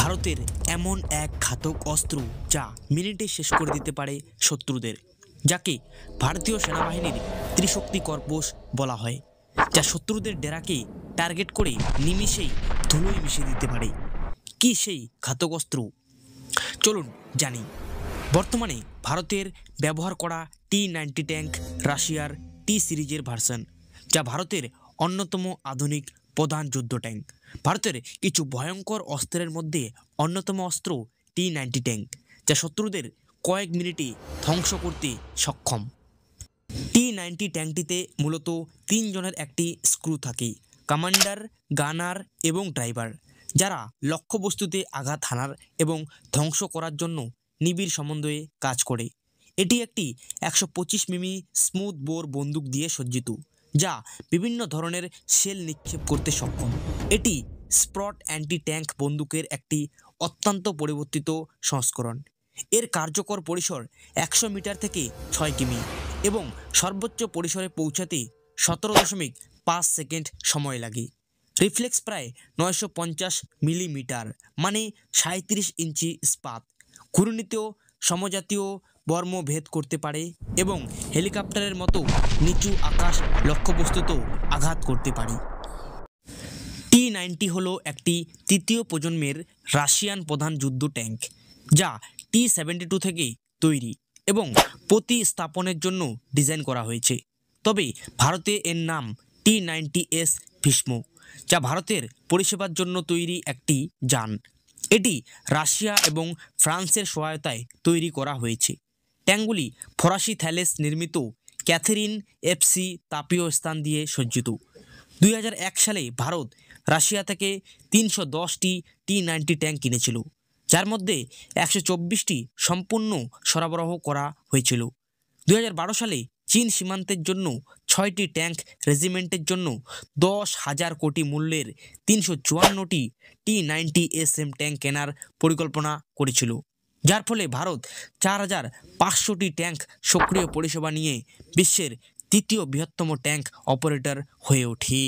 ভারতের এমন এক ঘাতক অস্ত্র যা মিনিটে শেষ করে দিতে পারে শত্রুদের, যাকে ভারতীয় সেনাবাহিনীর ত্রিশক্তি কর্পস বলা হয়, যা শত্রুদের ডেরাকে টার্গেট করে নিমিষেই ধুলোয় মিশিয়ে দিতে পারে। কি সেই ঘাতক অস্ত্র? চলুন জানি। বর্তমানে ভারতের ব্যবহার করা T-90 ট্যাঙ্ক রাশিয়ার টি সিরিজের ভার্সন, যা ভারতের অন্যতম আধুনিক প্রধান যুদ্ধ ট্যাঙ্ক। ভারতের কিছু ভয়ঙ্কর অস্ত্রের মধ্যে অন্যতম অস্ত্র T-90 ট্যাঙ্ক, যা শত্রুদের কয়েক মিনিটে ধ্বংস করতে সক্ষম। T-90 ট্যাঙ্কটিতে মূলত 3 জনের একটি স্ক্রু থাকে: কমান্ডার, গানার এবং ড্রাইভার, যারা লক্ষ্যবস্তুতে আঘাত হানার এবং ধ্বংস করার জন্য নিবিড় সমন্বয়ে কাজ করে। এটি একটি 125 মিমি স্মুথ বোর বন্দুক দিয়ে সজ্জিত, যা বিভিন্ন ধরনের শেল নিক্ষেপ করতে সক্ষম। এটি স্প্রট অ্যান্টি ট্যাঙ্ক বন্দুকের একটি অত্যন্ত পরিবর্তিত সংস্করণ। এর কার্যকর পরিসর 100 মিটার থেকে 6 কিমি এবং সর্বোচ্চ পরিসরে পৌঁছাতে 17.5 সেকেন্ড সময় লাগে। রিফ্লেক্স প্রায় 950 মিলিমিটার, মানে 37 ইঞ্চি ইস্পাত। ঘূর্ণিতেও সমজাতীয় বর্ম ভেদ করতে পারে এবং হেলিকপ্টারের মতো নিচু আকাশ লক্ষ্যবস্তুতেও আঘাত করতে পারে। T-90 হলো একটি তৃতীয় প্রজন্মের রাশিয়ান প্রধান যুদ্ধ ট্যাঙ্ক, যা T-72 থেকে তৈরি এবং প্রতিস্থাপনের জন্য ডিজাইন করা হয়েছে। তবে ভারতে এর নাম T-90S ভীষ্ম, যা ভারতের পরিষেবার জন্য তৈরি একটি যান। এটি রাশিয়া এবং ফ্রান্সের সহায়তায় তৈরি করা হয়েছে। ট্যাঙ্কগুলি ফরাসি থ্যালেস নির্মিত ক্যাথেরিন FC তাপীয় স্থান দিয়ে সজ্জিত। 2001 সালে ভারত রাশিয়া থেকে 310টি T-90 ট্যাঙ্ক কিনেছিল, যার মধ্যে 124টি সম্পূর্ণ সরবরাহ করা হয়েছিল। 2012 সালে চীন সীমান্তের জন্য 6টি ট্যাঙ্ক রেজিমেন্টের জন্য 10,000 কোটি মূল্যের 354টি T-90SM ট্যাঙ্ক কেনার পরিকল্পনা করেছিল, যার ফলে ভারত 4,500টি ট্যাঙ্ক সক্রিয় পরিষেবা নিয়ে বিশ্বের তৃতীয় বৃহত্তম ট্যাঙ্ক অপারেটর হয়ে ওঠে।